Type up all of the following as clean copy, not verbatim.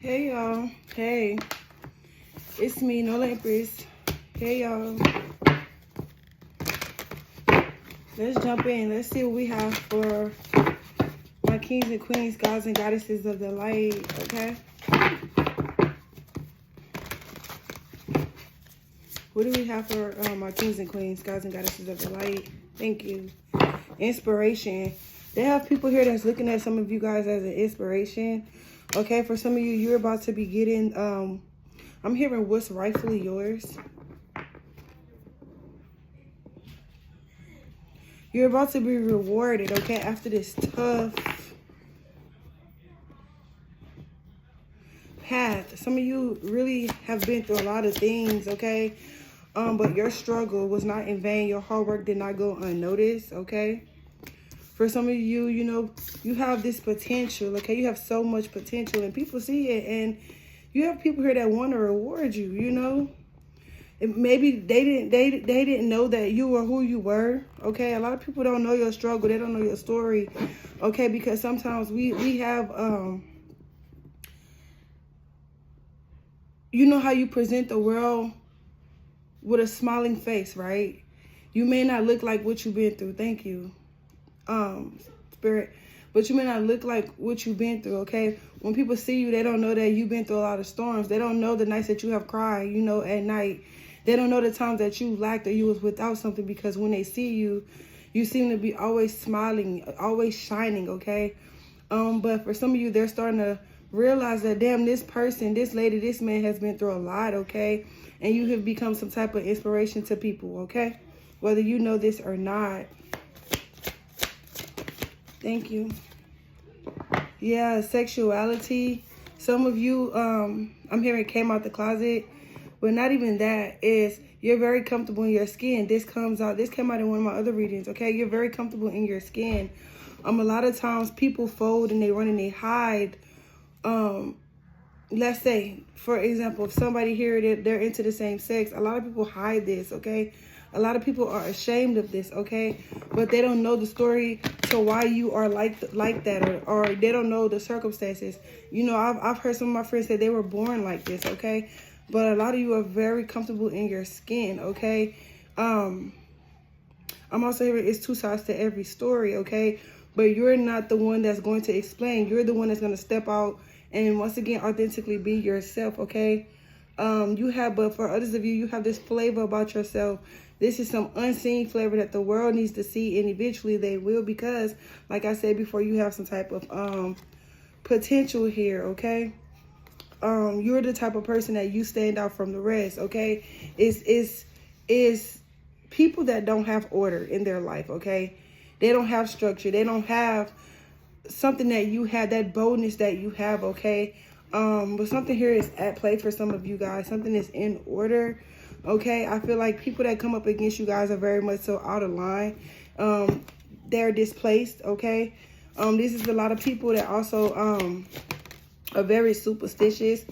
Hey y'all, hey, it's me, NolaEmpress. Hey y'all, let's jump in. Let's see what we have for my kings and queens, gods and goddesses of the light, okay? What do we have for my kings and queens, gods and goddesses of the light? Thank you. Inspiration. They have people here that's looking at some of you guys as an inspiration. Okay, for some of you, you're about to be getting, I'm hearing what's rightfully yours. You're about to be rewarded, okay, after this tough path. Some of you really have been through a lot of things, okay? But your struggle was not in vain. Your hard work did not go unnoticed, okay? For some of you, you know, you have this potential, okay? You have so much potential and people see it, and you have people here that want to reward you, you know? Maybe they didn't know that you were who you were, okay? A lot of people don't know your struggle. They don't know your story, okay? Because sometimes we have, you know how you present the world with a smiling face, right? You may not look like what you've been through. Thank you. Spirit, but you may not look like what you've been through, okay? When people see you, they don't know that you've been through a lot of storms. They don't know the nights that you have cried, you know, at night. They don't know the times that you lacked or you was without something, because when they see you, you seem to be always smiling, always shining, okay? But for some of you, they're starting to realize that, damn, this person, this lady, this man has been through a lot, okay? And you have become some type of inspiration to people, okay? Whether you know this or not. Thank you. Yeah, sexuality. Some of you, I'm hearing came out the closet, but not even that. Is you're very comfortable in your skin. This came out in one of my other readings, okay? You're very comfortable in your skin. A lot of times people fold and they run and they hide. Let's say, for example, if somebody here, they're into the same sex, a lot of people hide this, okay? A lot of people are ashamed of this, okay? But they don't know the story to why you are like that, or they don't know the circumstances. You know, I've heard some of my friends say they were born like this, okay? But a lot of you are very comfortable in your skin, okay? I'm also hearing it's two sides to every story, okay? But you're not the one that's going to explain. You're the one that's going to step out and once again authentically be yourself, okay? But for others of you, you have this flavor about yourself. This is some unseen flavor that the world needs to see, and eventually they will, because like I said before, you have some type of potential here, okay? You're the type of person that you stand out from the rest, okay? Is people that don't have order in their life, okay? They don't have structure. They don't have something that you have, that boldness that you have, okay? But something here is at play for some of you guys. Something is in order, okay? I feel like people that come up against you guys are very much so out of line. They're displaced, okay? This is a lot of people that also are very superstitious,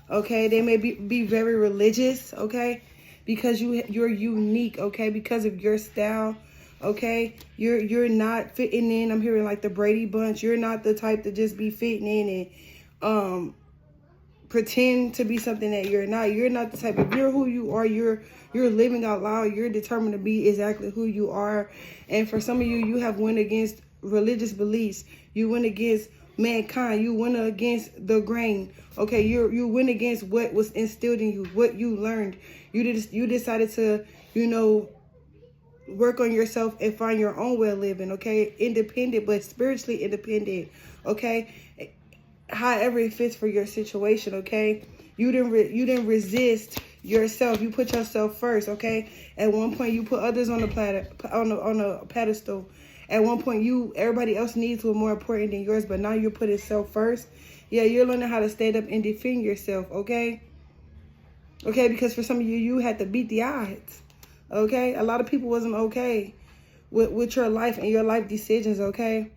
okay? They may be very religious, okay? Because you're unique, okay? Because of your style, okay? You're not fitting in. I'm hearing like the Brady Bunch. You're not the type to just be fitting in and pretend to be something that you're not. You're not the type. If you're who you are, you're living out loud. You're determined to be exactly who you are. And for some of you, you have went against religious beliefs. You went against mankind. You went against the grain. Okay, you went against what was instilled in you, what you learned. You decided to, you know, work on yourself and find your own way of living, okay? Independent, but spiritually independent, okay? However it fits for your situation, okay? You didn't resist yourself. You put yourself first, okay? At one point, you put others on the pedestal. At one point, everybody else's needs were more important than yours, but now you're putting self first. Yeah, you're learning how to stand up and defend yourself, okay? Okay, because for some of you, you had to beat the odds, okay? A lot of people wasn't okay with your life and your life decisions, okay?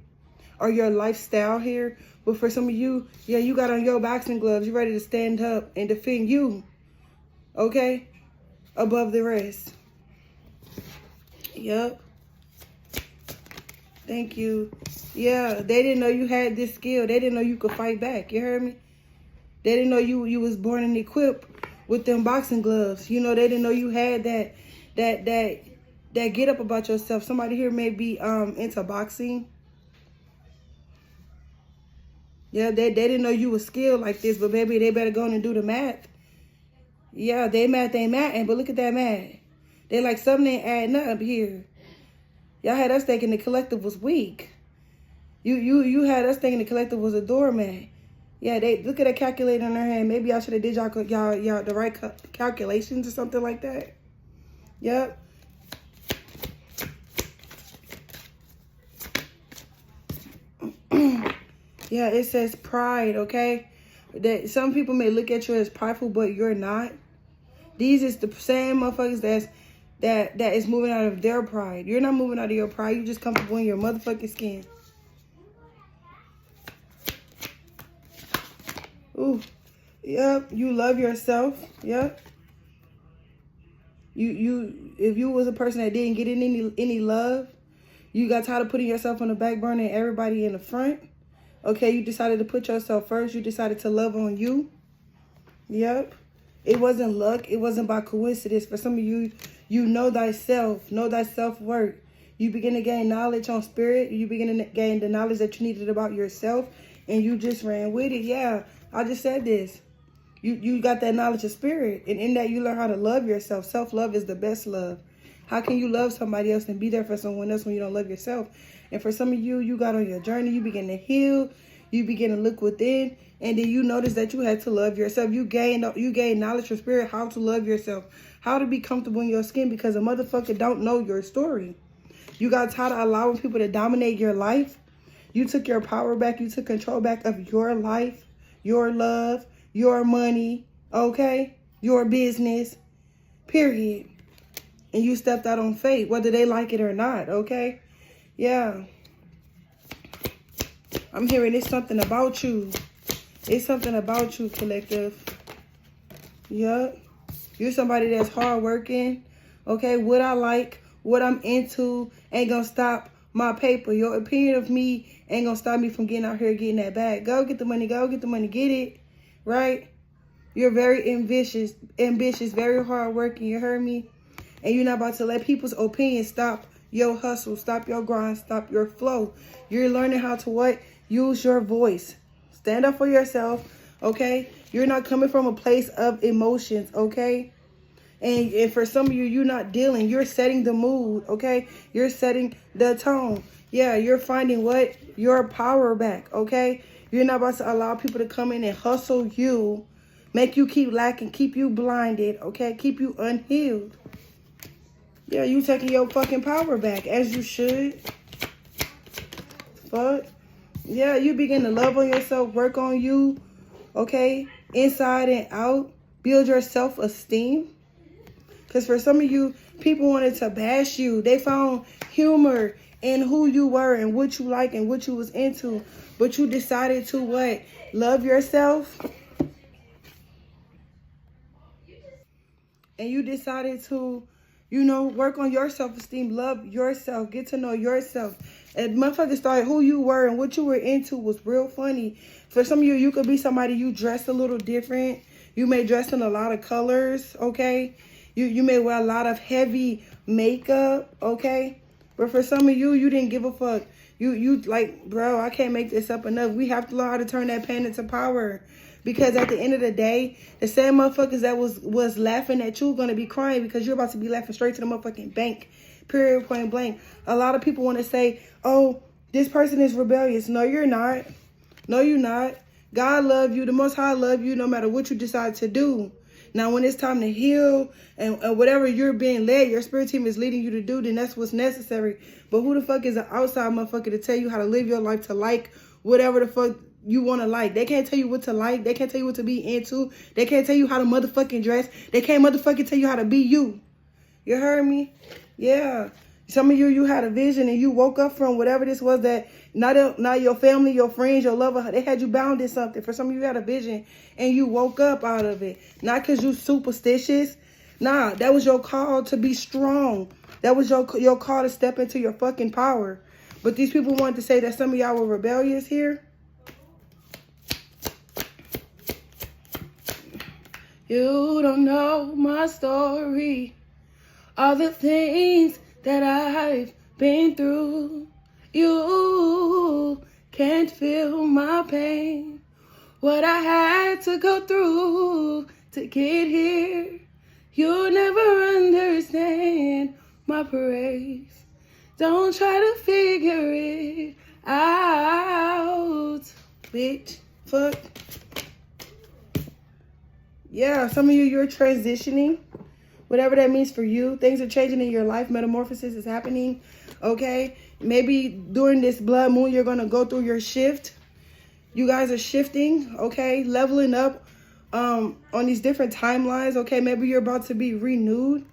Or your lifestyle here. But for some of you, yeah, you got on your boxing gloves. You're ready to stand up and defend you, okay? Above the rest. Yep. Thank you. Yeah, they didn't know you had this skill. They didn't know you could fight back. You heard me? They didn't know you was born and equipped with them boxing gloves. You know, they didn't know you had that get up about yourself. Somebody here may be into boxing. Yeah, they didn't know you was skilled like this, but baby, they better go on and do the math. Yeah, they math ain't math, but look at that math. They like something ain't adding up here. Y'all had us thinking the collective was weak. You had us thinking the collective was a doormat. Yeah, they look at a calculator in their hand. Maybe y'all should have did y'all the right calculations or something like that. Yep. Yeah, it says pride, okay? That some people may look at you as prideful, but you're not. These is the same motherfuckers that is moving out of their pride. You're not moving out of your pride. You just comfortable in your motherfucking skin. Ooh. Yep. You love yourself. Yep. If you was a person that didn't get any love, you got tired of putting yourself on the back burner and everybody in the front. Okay, you decided to put yourself first. You decided to love on you. Yep. It wasn't luck. It wasn't by coincidence. For some of you, you know thyself. Know thy self-worth. You begin to gain knowledge on spirit. You begin to gain the knowledge that you needed about yourself. And you just ran with it. Yeah, I just said this. You got that knowledge of spirit. And in that, you learn how to love yourself. Self-love is the best love. How can you love somebody else and be there for someone else when you don't love yourself? And for some of you, you got on your journey. You begin to heal. You begin to look within. And then you notice that you had to love yourself. You gain knowledge from spirit, how to love yourself. How to be comfortable in your skin, because a motherfucker don't know your story. You got tired of allowing people to dominate your life. You took your power back. You took control back of your life, your love, your money, okay? Your business, period. And you stepped out on faith, whether they like it or not, okay? Yeah. I'm hearing it's something about you. It's something about you, collective. Yup. You're somebody that's hardworking, okay? What I like, what I'm into ain't gonna stop my paper. Your opinion of me ain't gonna stop me from getting out here getting that bag. Go get the money, get it, right? You're very ambitious, very hardworking, you heard me? And you're not about to let people's opinions stop your hustle, stop your grind, stop your flow. You're learning how to what? Use your voice. Stand up for yourself, okay? You're not coming from a place of emotions, okay? And for some of you, you're not dealing. You're setting the mood, okay? You're setting the tone. Yeah, you're finding what? Your power back, okay? You're not about to allow people to come in and hustle you, make you keep lacking, keep you blinded, okay? Keep you unhealed. Yeah, you taking your fucking power back, as you should. Fuck. Yeah, you begin to love on yourself, work on you, okay? Inside and out. Build your self-esteem. Because for some of you, people wanted to bash you. They found humor in who you were and what you like and what you was into. But you decided to what? Love yourself. And you decided to, you know, work on your self-esteem. Love yourself. Get to know yourself. And motherfuckers started who you were and what you were into was real funny. For some of you, you could be somebody you dress a little different. You may dress in a lot of colors, okay? You may wear a lot of heavy makeup, okay? But for some of you, you didn't give a fuck. You like, bro, I can't make this up enough. We have to learn how to turn that pain into power. Because at the end of the day, the same motherfuckers that was laughing at you are going to be crying because you're about to be laughing straight to the motherfucking bank. Period, point blank. A lot of people want to say, oh, this person is rebellious. No, you're not. No, you're not. God love you. The Most High love you no matter what you decide to do. Now, when it's time to heal and whatever you're being led, your spirit team is leading you to do, then that's what's necessary. But who the fuck is an outside motherfucker to tell you how to live your life, to like whatever the fuck you want to like? They can't tell you what to like. They can't tell you what to be into. They can't tell you how to motherfucking dress. They can't motherfucking tell you how to be you. You heard me? Yeah. Some of you had a vision and you woke up from whatever this was that not your family, your friends, your lover, they had you bound in something. For some of you had a vision and you woke up out of it. Not because you superstitious. Nah, that was your call to be strong. That was your call to step into your fucking power. But these people wanted to say that some of y'all were rebellious here. You don't know my story. All the things that I've been through. You can't feel my pain. What I had to go through to get here. You'll never understand my praise. Don't try to figure it out, bitch. Fuck. Yeah, some of you, you're transitioning. Whatever that means for you. Things are changing in your life. Metamorphosis is happening. Okay? Maybe during this blood moon, you're going to go through your shift. You guys are shifting. Okay? Leveling up on these different timelines. Okay? Maybe you're about to be renewed.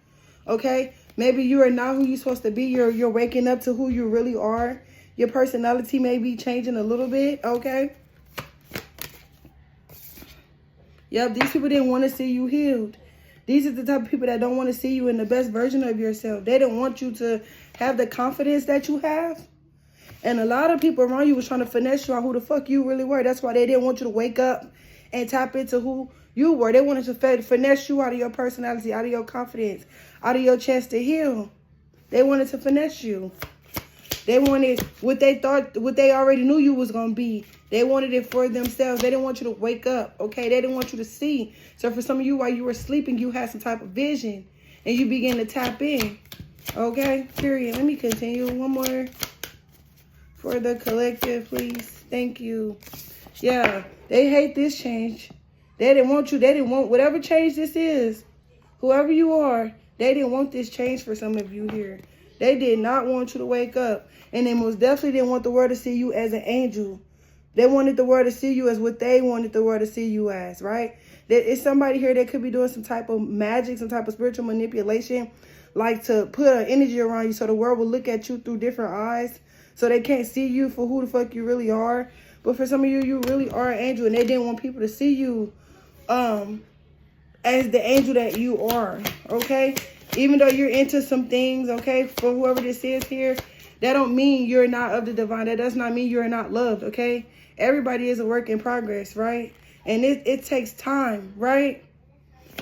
Okay? Maybe you are not who you're supposed to be. You're waking up to who you really are. Your personality may be changing a little bit. Okay? Yep, these people didn't want to see you healed. These are the type of people that don't want to see you in the best version of yourself. They don't want you to have the confidence that you have. And a lot of people around you was trying to finesse you on who the fuck you really were. That's why they didn't want you to wake up and tap into who you were. They wanted to finesse you out of your personality, out of your confidence, out of your chance to heal. They wanted to finesse you. They wanted what they thought, what they already knew you was going to be. They wanted it for themselves. They didn't want you to wake up, okay? They didn't want you to see. So for some of you, while you were sleeping, you had some type of vision. And you began to tap in, okay? Period. Let me continue. One more for the collective, please. Thank you. Yeah, they hate this change. They didn't want you. They didn't want whatever change this is. Whoever you are, they didn't want this change for some of you here. They did not want you to wake up. And they most definitely didn't want the world to see you as an angel. They wanted the world to see you as what they wanted the world to see you as, right? There is somebody here that could be doing some type of magic, some type of spiritual manipulation, like to put an energy around you so the world will look at you through different eyes so they can't see you for who the fuck you really are. But for some of you, you really are an angel, and they didn't want people to see you as the angel that you are, okay? Even though you're into some things, okay, for whoever this is here, that don't mean you're not of the divine. That does not mean you're not loved, okay? Everybody is a work in progress, right? And it takes time, right?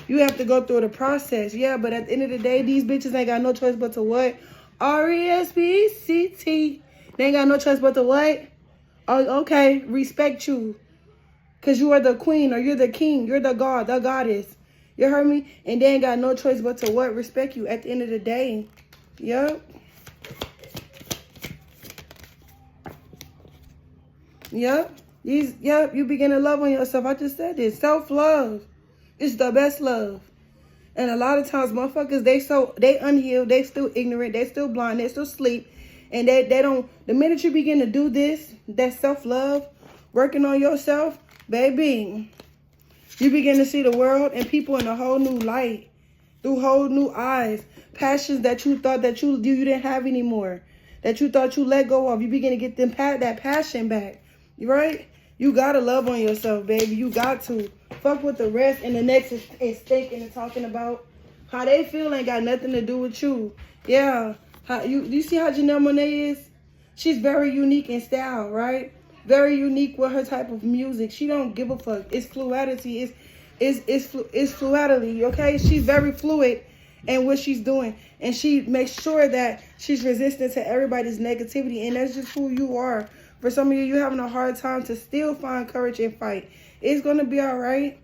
You have to go through the process. Yeah, but at the end of the day, these bitches ain't got no choice but to what? R-E-S-P-C-T. They ain't got no choice but to what? Oh, okay, respect you. Because you are the queen or you're the king. You're the god, the goddess. You heard me? And they ain't got no choice but to what? Respect you at the end of the day. Yep. Yep. You begin to love on yourself. I just said this. Self-love is the best love. And a lot of times motherfuckers, they unhealed, they still ignorant, they still blind, they still sleep. And they don't, the minute you begin to do this, that self-love, working on yourself, baby, you begin to see the world and people in a whole new light, through whole new eyes, passions that you thought that you didn't have anymore, that you thought you let go of. You begin to get that passion back, right? You gotta love on yourself, baby. You got to. Fuck with the rest, and the next is thinking and talking about how they feel ain't got nothing to do with you. Yeah. You see how Janelle Monáe is? She's very unique in style, right? Very unique with her type of music. She don't give a fuck. It's fluidity. It's fluidity, okay? She's very fluid in what she's doing. And she makes sure that she's resistant to everybody's negativity. And that's just who you are. For some of you, you're having a hard time to still find courage and fight. It's going to be all right.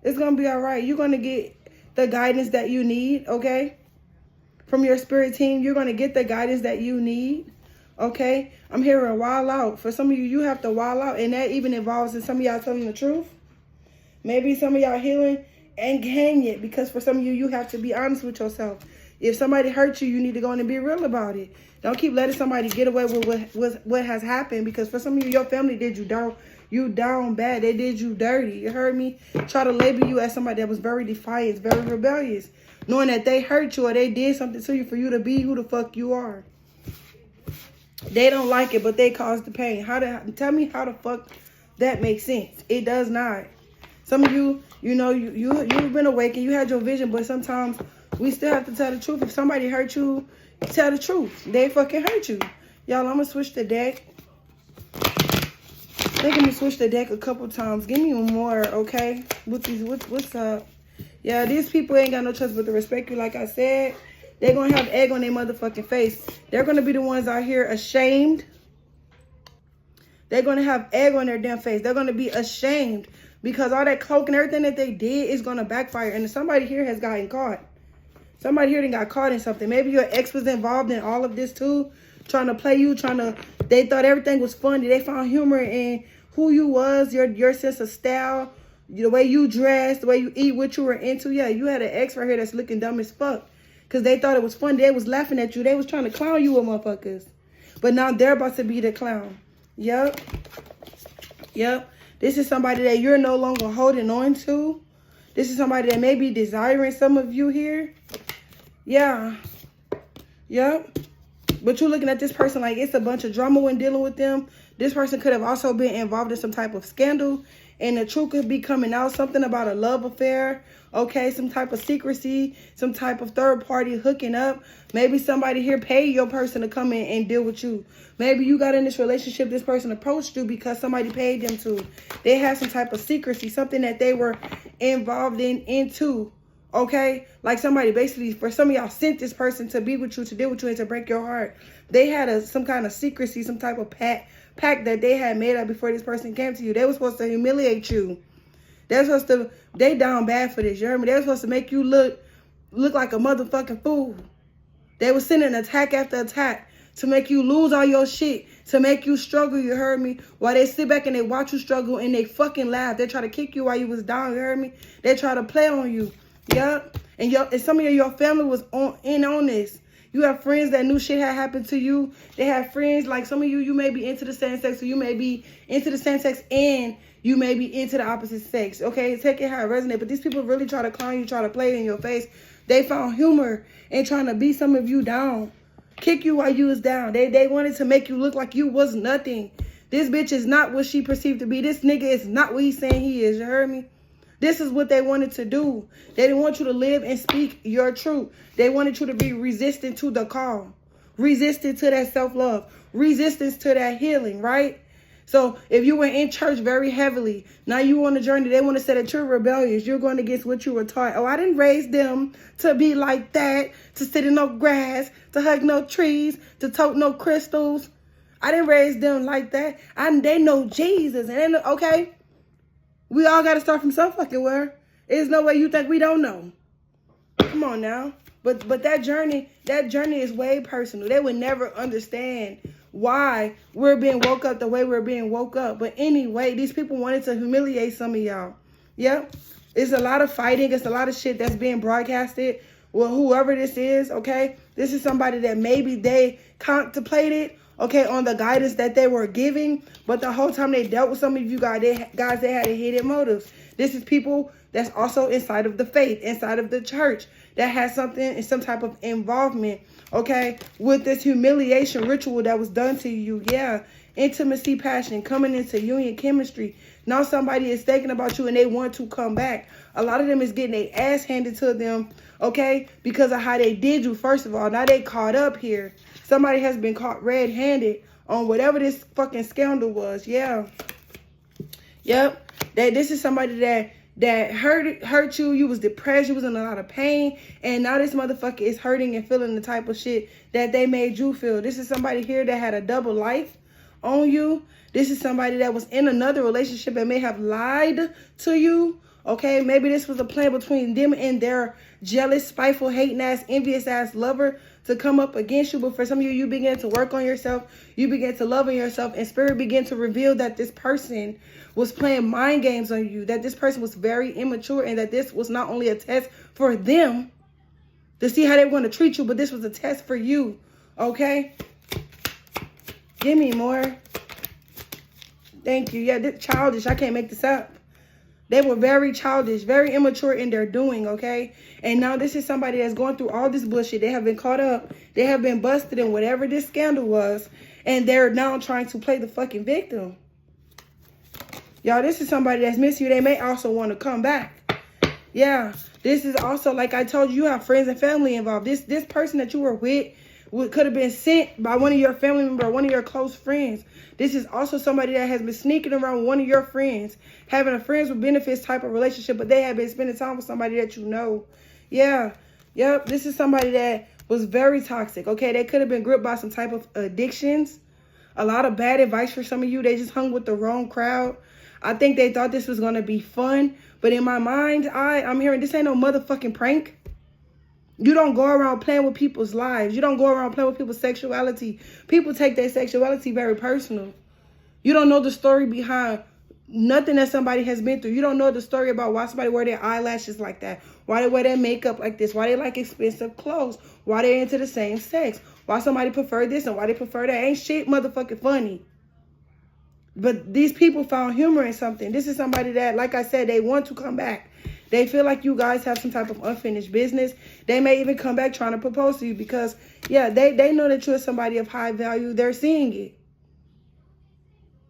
It's going to be all right. You're going to get the guidance that you need, okay? From your spirit team, you're going to get the guidance that you need, okay? I'm hearing wild out. For some of you, you have to wild out, and that even involves in some of y'all telling the truth. Maybe some of y'all healing ain't hang yet, because for some of you, you have to be honest with yourself. If somebody hurt you, you need to go in and be real about it. Don't keep letting somebody get away with what has happened, because for some of you, your family did you down. You down bad. They did you dirty. You heard me? Try to label you as somebody that was very defiant, very rebellious, knowing that they hurt you or they did something to you for you to be who the fuck you are. They don't like it, but they caused the pain. Tell me how the fuck that makes sense. It does not. Some of you, you know, you've been awakened. You had your vision, but sometimes we still have to tell the truth. If somebody hurt you, tell the truth. They fucking hurt you. Y'all, I'm going to switch the deck. They're going to switch the deck a couple times. Give me more, okay? What's up? Yeah, these people ain't got no choice but to respect you. Like I said, they're going to have egg on their motherfucking face. They're going to be the ones out here ashamed. They're going to have egg on their damn face. They're going to be ashamed because all that cloak and everything that they did is going to backfire. And somebody here has gotten caught. Somebody here done got caught in something. Maybe your ex was involved in all of this too. Trying to play you, they thought everything was funny. They found humor in who you was, your sense of style, the way you dressed, the way you eat, what you were into. Yeah, you had an ex right here that's looking dumb as fuck. Because they thought it was funny. They was laughing at you. They was trying to clown you with motherfuckers. But now they're about to be the clown. Yep. Yep. This is somebody that you're no longer holding on to. This is somebody that may be desiring some of you here. Yeah. Yep. But you're looking at this person like it's a bunch of drama when dealing with them. This person could have also been involved in some type of scandal. And the truth could be coming out. Something about a love affair. Okay, some type of secrecy. Some type of third party hooking up. Maybe somebody here paid your person to come in and deal with you. Maybe you got in this relationship. This person approached you because somebody paid them to. They had some type of secrecy. Something that they were involved into. Okay, like somebody basically, for some of y'all, sent this person to be with you, to deal with you, and to break your heart. They had some kind of secrecy, some type of pact that they had made up before this person came to you. They were supposed to humiliate you. They down bad for this, you heard me? They were supposed to make you look like a motherfucking fool. They were sending attack after attack to make you lose all your shit, to make you struggle, you heard me? While they sit back and they watch you struggle and they fucking laugh. They try to kick you while you was down, you heard me? They try to play on you. Yep. And some of your family was on this. You have friends that knew shit had happened to you. They have friends, like some of you may be into the same sex, or you may be into the same sex and you may be into the opposite sex. Okay, take it how it resonates. But these people really try to clown you, try to play in your face. They found humor in trying to beat some of you down. Kick you while you was down. They wanted to make you look like you was nothing. This bitch is not what she perceived to be. This nigga is not what he's saying he is. You heard me? This is what they wanted to do. They didn't want you to live and speak your truth. They wanted you to be resistant to the call. Resistant to that self-love. Resistance to that healing, right? So if you were in church very heavily, now you on a journey, they want to say that you're rebellious. You're going against what you were taught. Oh, I didn't raise them to be like that, to sit in no grass, to hug no trees, to tote no crystals. I didn't raise them like that. They know Jesus. And okay? We all got to start from some fucking where. There's no way you think we don't know. Come on now. But that journey is way personal. They would never understand why we're being woke up the way we're being woke up. But anyway, these people wanted to humiliate some of y'all. Yep. It's a lot of fighting. It's a lot of shit that's being broadcasted. Well, whoever this is, okay? This is somebody that maybe they contemplated, okay, on the guidance that they were giving, but the whole time they dealt with some of you guys, they had a hidden motives. This is people that's also inside of the faith, inside of the church, that has some type of involvement, okay, with this humiliation ritual that was done to you. Yeah, intimacy, passion, coming into union, chemistry. Now somebody is thinking about you and they want to come back. A lot of them is getting their ass handed to them, okay, because of how they did you, first of all. Now they caught up here. Somebody has been caught red-handed on whatever this fucking scandal was. Yeah. Yep. This is somebody that hurt you. You was depressed. You was in a lot of pain. And now this motherfucker is hurting and feeling the type of shit that they made you feel. This is somebody here that had a double life on you. This is somebody that was in another relationship and may have lied to you. Okay, maybe this was a plan between them and their jealous, spiteful, hating ass, envious ass lover to come up against you. But for some of you, you begin to work on yourself. You begin to love on yourself, and spirit began to reveal that this person was playing mind games on you, that this person was very immature, and that this was not only a test for them to see how they were going to treat you, but this was a test for you. Okay? Give me more. Thank you. Yeah, this childish. I can't make this up. They were very childish, very immature in their doing, okay? And now this is somebody that's going through all this bullshit. They have been caught up. They have been busted in whatever this scandal was. And they're now trying to play the fucking victim. Y'all, this is somebody that's missing you. They may also want to come back. Yeah. This is also, like I told you, you have friends and family involved. This person that you were with could have been sent by one of your family members or one of your close friends. This is also somebody that has been sneaking around one of your friends, having a friends with benefits type of relationship, but they have been spending time with somebody that you know. Yeah. Yep. This is somebody that was very toxic. Okay. They could have been gripped by some type of addictions. A lot of bad advice for some of you. They just hung with the wrong crowd. I think they thought this was going to be fun. But in my mind, I'm hearing this ain't no motherfucking prank. You don't go around playing with people's lives. You don't go around playing with people's sexuality. People take their sexuality very personal. You don't know the story behind nothing that somebody has been through. You don't know the story about why somebody wear their eyelashes like that. Why they wear their makeup like this. Why they like expensive clothes. Why they're into the same sex. Why somebody prefer this and why they prefer that. Ain't shit motherfucking funny. But these people found humor in something. This is somebody that, like I said, they want to come back. They feel like you guys have some type of unfinished business. They may even come back trying to propose to you because, yeah, they know that you're somebody of high value. They're seeing it.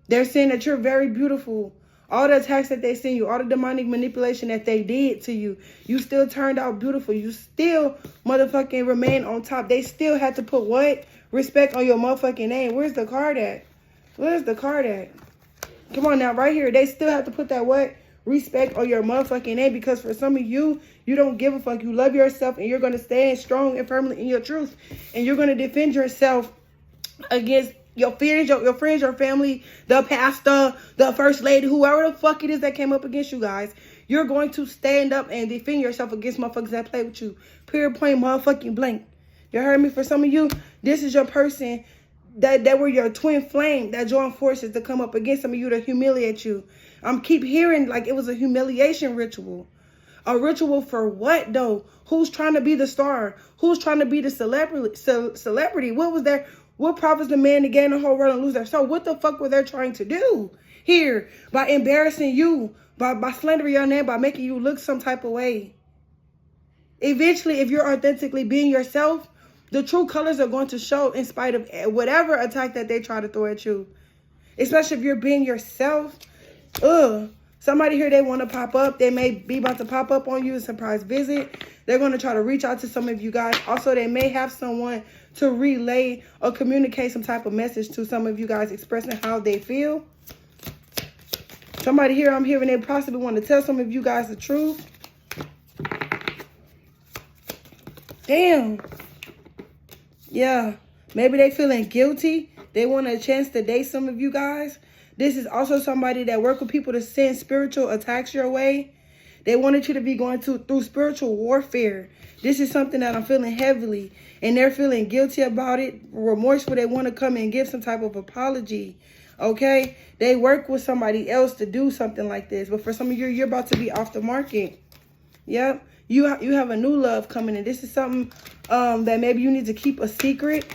They're seeing that you're very beautiful. All the attacks that they send you, all the demonic manipulation that they did to you, you still turned out beautiful. You still motherfucking remain on top. They still had to put what? Respect on your motherfucking name. Where's the card at? Where's the card at? Come on now, right here. They still have to put that what? Respect on your motherfucking name, because for some of you, you don't give a fuck. You love yourself and you're going to stand strong and firmly in your truth. And you're going to defend yourself against your friends, your family, the pastor, the first lady, whoever the fuck it is that came up against you guys. You're going to stand up and defend yourself against motherfuckers that play with you. Period, point, motherfucking blank. You heard me? For some of you, this is your person that were your twin flame that joined forces to come up against some of you to humiliate you. Keep hearing like it was a humiliation ritual. A ritual for what though? Who's trying to be the star? Who's trying to be the celebrity? What profits the man to gain the whole world and lose their soul? What the fuck were they trying to do here by embarrassing you, by slandering your name, by making you look some type of way? Eventually, if you're authentically being yourself, the true colors are going to show in spite of whatever attack that they try to throw at you. Especially if you're being yourself. Somebody here, they want to pop up. They may be about to pop up on you, a surprise visit. They're going to try to reach out to some of you guys. Also, they may have someone to relay or communicate some type of message to some of you guys expressing how they feel. Somebody here, I'm hearing they possibly want to tell some of you guys the truth. Damn. Yeah. Maybe they feeling guilty. They want a chance to date some of you guys. This is also somebody that work with people to send spiritual attacks your way. They wanted you to be going through spiritual warfare. This is something that I'm feeling heavily. And they're feeling guilty about it, remorseful. They want to come and give some type of apology. Okay? They work with somebody else to do something like this. But for some of you, you're about to be off the market. Yep. You have a new love coming in. This is something that maybe you need to keep a secret.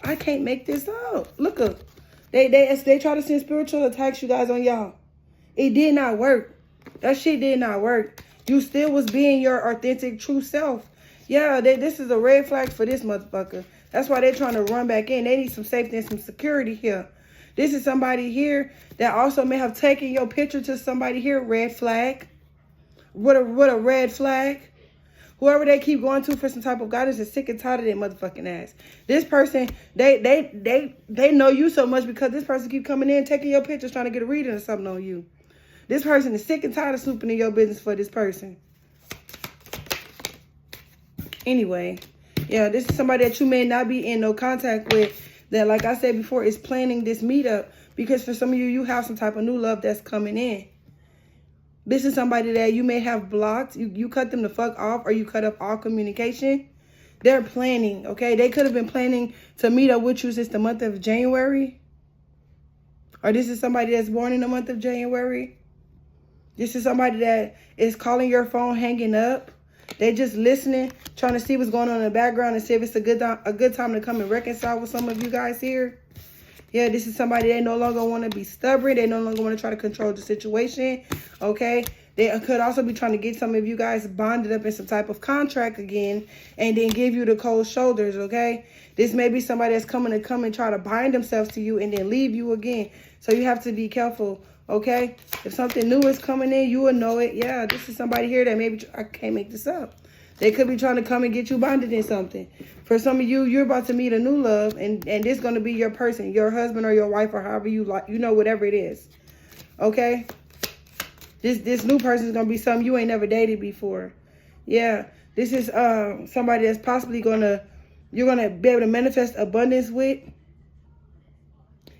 I can't make this up. Look up. They try to send spiritual attacks you guys on y'all. It did not work. That shit did not work. You still was being your authentic true self. Yeah, this is a red flag for this motherfucker. That's why they're trying to run back in. They need some safety and some security here. This is somebody here that also may have taken your picture to somebody here. Red flag. What a red flag. Whoever they keep going to for some type of guidance is sick and tired of their motherfucking ass. This person, they know you so much because this person keep coming in, taking your pictures, trying to get a reading or something on you. This person is sick and tired of snooping in your business for this person. Anyway, yeah, this is somebody that you may not be in no contact with that, like I said before, is planning this meetup because for some of you, you have some type of new love that's coming in. This is somebody that you may have blocked. You cut them the fuck off or you cut up all communication. They're planning, okay? They could have been planning to meet up with you since the month of January. Or this is somebody that's born in the month of January. This is somebody that is calling your phone, hanging up. They just listening, trying to see what's going on in the background and see if it's a good time to come and reconcile with some of you guys here. Yeah, this is somebody they no longer want to be stubborn. They no longer want to try to control the situation. Okay. They could also be trying to get some of you guys bonded up in some type of contract again and then give you the cold shoulders. Okay. This may be somebody that's coming to come and try to bind themselves to you and then leave you again. So you have to be careful. Okay. If something new is coming in, you will know it. Yeah. This is somebody here that maybe, I can't make this up. They could be trying to come and get you bonded in something. For some of you, you're about to meet a new love, and this is going to be your person, your husband or your wife, or however you like, you know, whatever it is. Okay? This new person is going to be something you ain't never dated before. Yeah. This is somebody that's possibly you're going to be able to manifest abundance with.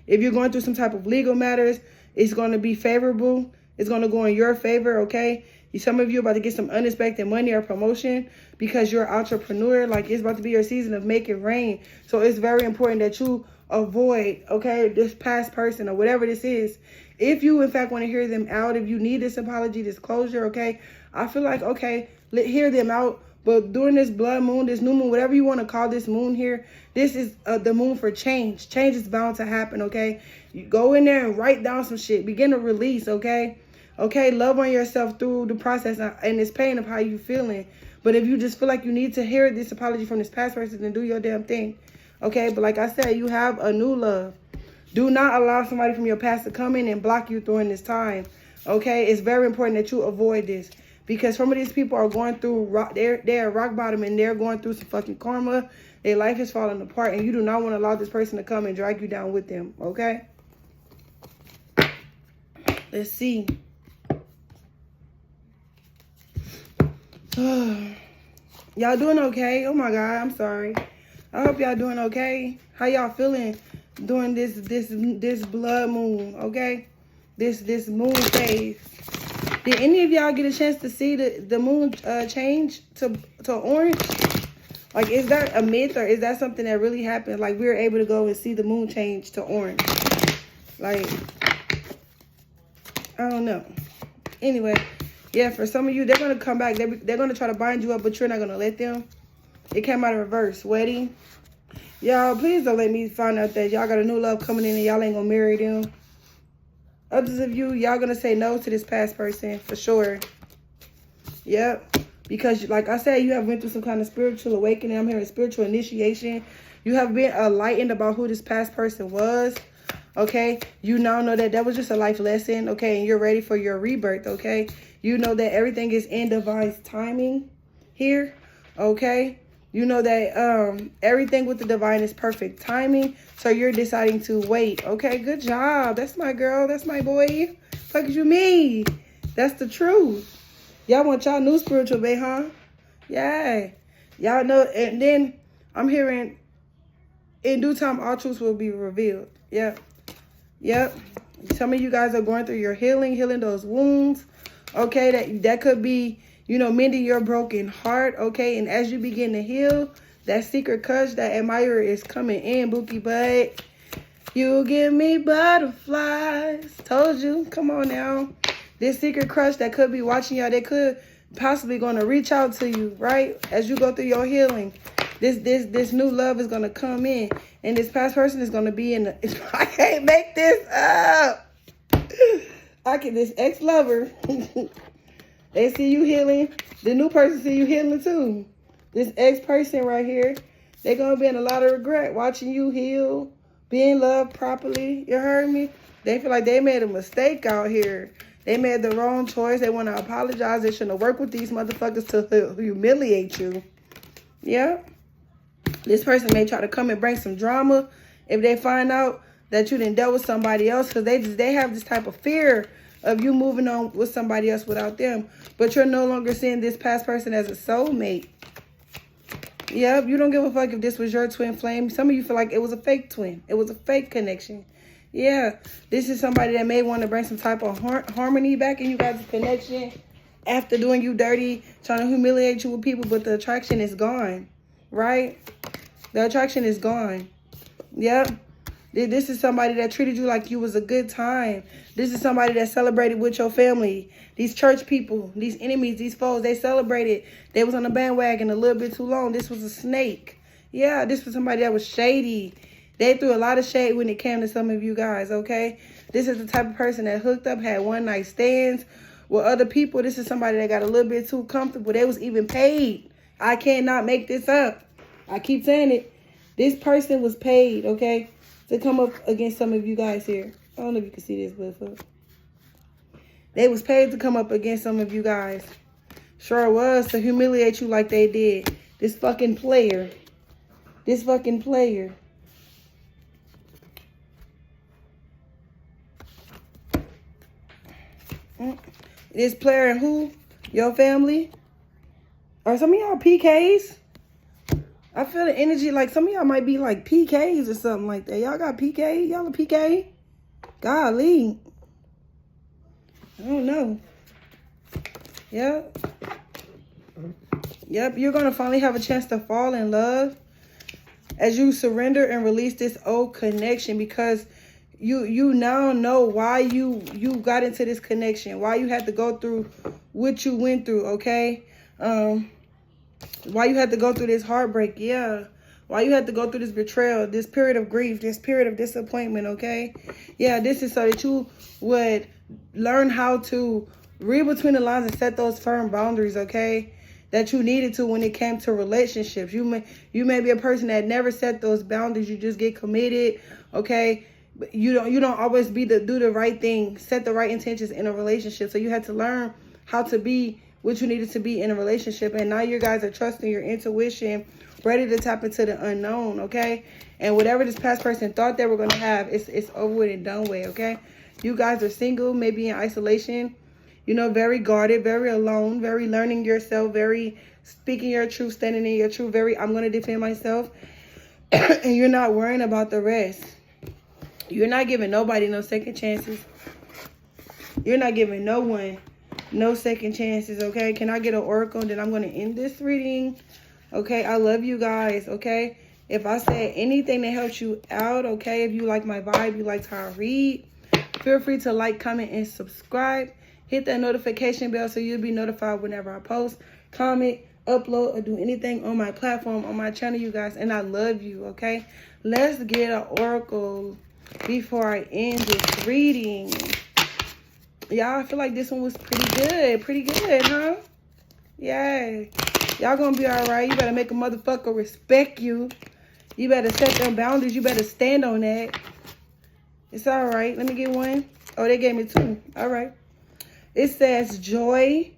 If you're going through some type of legal matters, it's going to be favorable. It's going to go in your favor, okay? Some of you are about to get some unexpected money or promotion because you're an entrepreneur. Like, it's about to be your season of making rain. So it's very important that you avoid, okay, this past person or whatever this is. If you, in fact, want to hear them out, if you need this apology, this closure, okay, I feel like, okay, hear them out. But during this blood moon, this new moon, whatever you want to call this moon here, this is the moon for change. Change is bound to happen, okay? You go in there and write down some shit. Begin to release, okay? Okay, love on yourself through the process and this pain of how you feeling. But if you just feel like you need to hear this apology from this past person, then do your damn thing. Okay, but like I said, you have a new love. Do not allow somebody from your past to come in and block you during this time. Okay, it's very important that you avoid this. Because some of these people are going through, they're rock bottom and they're going through some fucking karma. Their life is falling apart and you do not want to allow this person to come and drag you down with them, okay? Let's see. Y'all doing okay? Oh my God, I'm sorry. I hope y'all doing okay. How y'all feeling during this blood moon, okay? This moon phase. Did any of y'all get a chance to see the moon change to orange? Like, is that a myth or is that something that really happened? Like, we were able to go and see the moon change to orange. Like, I don't know. Anyway, yeah, for some of you, they're going to come back. They're going to try to bind you up, but you're not going to let them. It came out of reverse. Wedding. Y'all, please don't let me find out that y'all got a new love coming in and y'all ain't going to marry them. Others of you, y'all going to say no to this past person for sure. Yep. Because like I said, you have been through some kind of spiritual awakening. I'm hearing spiritual initiation. You have been enlightened about who this past person was. Okay. You now know that was just a life lesson. Okay. And you're ready for your rebirth. Okay. You know that everything is in divine timing here. Okay. You know that everything with the divine is perfect timing. So you're deciding to wait. Okay, good job. That's my girl. That's my boy. Fuck you mean? That's the truth. Y'all want y'all new spiritual bae, huh? Yeah. Y'all know. And then I'm hearing in due time, all truths will be revealed. Yep. Yep. Some of you guys are going through your healing those wounds. Okay, that could be, you know, mending your broken heart, okay? And as you begin to heal, that secret crush, that admirer is coming in, Bookie Butt. You give me butterflies. Told you. Come on now. This secret crush that could be watching y'all, they could possibly going to reach out to you, right? As you go through your healing. This new love is going to come in. And this past person is going to be in the... I can't make this up. This ex-lover... They see you healing. The new person see you healing too. This ex-person right here, they're going to be in a lot of regret watching you heal, being loved properly. You heard me? They feel like they made a mistake out here. They made the wrong choice. They want to apologize. They shouldn't have worked with these motherfuckers to humiliate you. Yeah. This person may try to come and bring some drama if they find out that you done dealt with somebody else, because they have this type of fear of you moving on with somebody else without them. But you're no longer seeing this past person as a soulmate. Yep, you don't give a fuck if this was your twin flame. Some of you feel like it was a fake twin. It was a fake connection. Yeah, this is somebody that may want to bring some type of harmony back in you guys' connection after doing you dirty, trying to humiliate you with people, but the attraction is gone, right? The attraction is gone. Yep. This is somebody that treated you like you was a good time. This is somebody that celebrated with your family. These church people, these enemies, these foes, they celebrated. They was on the bandwagon a little bit too long. This was a snake. Yeah, this was somebody that was shady. They threw a lot of shade when it came to some of you guys, okay? This is the type of person that hooked up, had one-night stands with other people. This is somebody that got a little bit too comfortable. They was even paid. I cannot make this up. I keep saying it. This person was paid, okay, to come up against some of you guys here. I don't know if you can see this, but they was paid to come up against some of you guys. Sure was, to humiliate you like they did. This fucking player. This fucking player. This player and who? Your family? Or some of y'all PKs? I feel the energy like some of y'all might be like PKs or something like that. Y'all got PK? Y'all a PK? Golly. I don't know. Yep. Yep, you're going to finally have a chance to fall in love as you surrender and release this old connection, because you now know why you got into this connection, why you had to go through what you went through, okay? Why you had to go through this heartbreak, yeah. Why you had to go through this betrayal, this period of grief, this period of disappointment, okay? Yeah, this is so that you would learn how to read between the lines and set those firm boundaries, okay? That you needed to when it came to relationships. You may be a person that never set those boundaries. You just get committed, okay? But you don't always do the right thing, set the right intentions in a relationship. So you had to learn how to be what you needed to be in a relationship. And now you guys are trusting your intuition, ready to tap into the unknown, okay? And whatever this past person thought they were going to have, it's over with and done with, okay? You guys are single, maybe in isolation, you know, very guarded, very alone, very learning yourself, very speaking your truth, standing in your truth, very I'm going to defend myself. And you're not worrying about the rest. You're not giving nobody no second chances. You're not giving no one no second chances, okay? Can I get an oracle? Then I'm going to end this reading, okay? I love you guys, okay? If I said anything that helps you out, okay? If you like my vibe, you like how I read, feel free to like, comment, and subscribe. Hit that notification bell so you'll be notified whenever I post, comment, upload, or do anything on my platform, on my channel, you guys. And I love you, okay? Let's get an oracle before I end this reading. Y'all, I feel like this one was pretty good. Pretty good, huh? Yeah. Y'all gonna be all right. You better make a motherfucker respect you. You better set them boundaries. You better stand on that. It's all right. Let me get one. Oh, they gave me two. All right. It says, joy.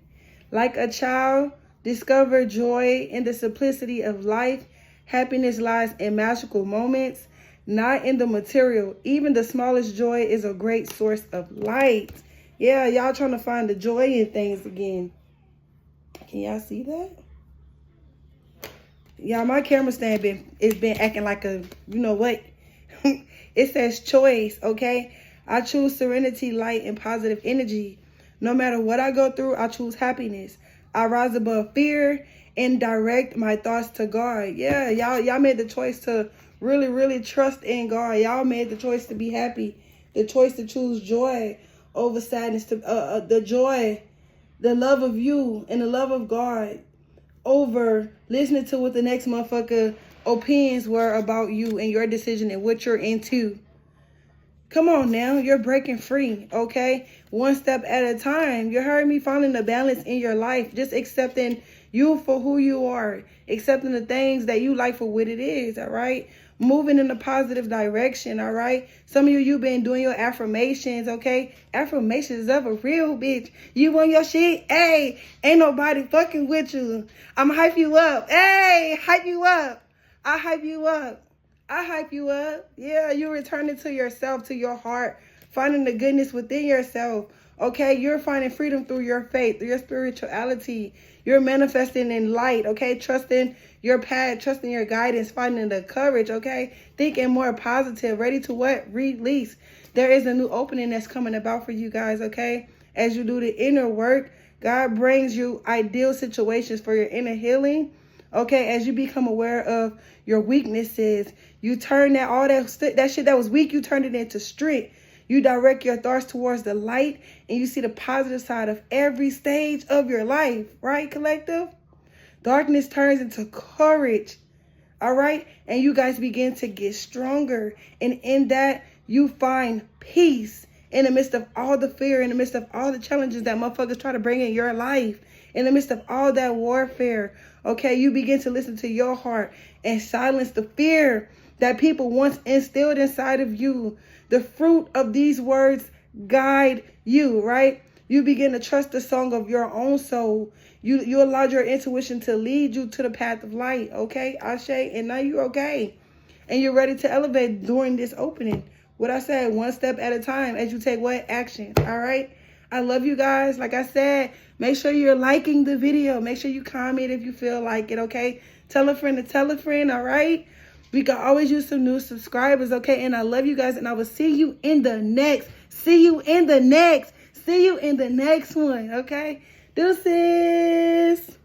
Like a child, discover joy in the simplicity of life. Happiness lies in magical moments, not in the material. Even the smallest joy is a great source of light. Yeah, y'all trying to find the joy in things again. Can y'all see that? Y'all, my camera stand it's been acting like a, you know what? It says choice, okay? I choose serenity, light, and positive energy. No matter what I go through, I choose happiness. I rise above fear and direct my thoughts to God. Yeah, y'all made the choice to really, really trust in God. Y'all made the choice to be happy. The choice to choose joy over sadness. The joy, the love of you and the love of God over listening to what the next motherfucker opinions were about you and your decision and what you're into. Come on now, you're breaking free, okay? One step at a time. You heard me, finding the balance in your life. Just accepting you for who you are. Accepting the things that you like for what it is, all right? Moving in a positive direction, all right? Some of you've been doing your affirmations, okay? Affirmations of a real bitch. You want your shit? Hey, ain't nobody fucking with you. I'm hype you up. Hey, hype you up. I hype you up. I hype you up. Yeah, you're returning to yourself, to your heart, finding the goodness within yourself. Okay, you're finding freedom through your faith, through your spirituality. You're manifesting in light, okay? Trusting your path, trusting your guidance, finding the courage, okay? Thinking more positive, ready to what? Release. There is a new opening that's coming about for you guys, okay? As you do the inner work, God brings you ideal situations for your inner healing. Okay, as you become aware of your weaknesses, you turn that shit that was weak, you turn it into strength. You direct your thoughts towards the light, and you see the positive side of every stage of your life, right, collective? Darkness turns into courage, all right? And you guys begin to get stronger. And in that, you find peace in the midst of all the fear, in the midst of all the challenges that motherfuckers try to bring in your life, in the midst of all that warfare. Okay, you begin to listen to your heart and silence the fear that people once instilled inside of you. The fruit of these words guide you, right? You begin to trust the song of your own soul. You allowed your intuition to lead you to the path of light, okay, Ashe? And now you're okay. And you're ready to elevate during this opening. What I said, one step at a time as you take what? Action, all right? I love you guys. Like I said, make sure you're liking the video. Make sure you comment if you feel like it, okay? Tell a friend to tell a friend, all right? We can always use some new subscribers, okay? And I love you guys, and I will see you in the next. See you in the next one, okay? Deuces.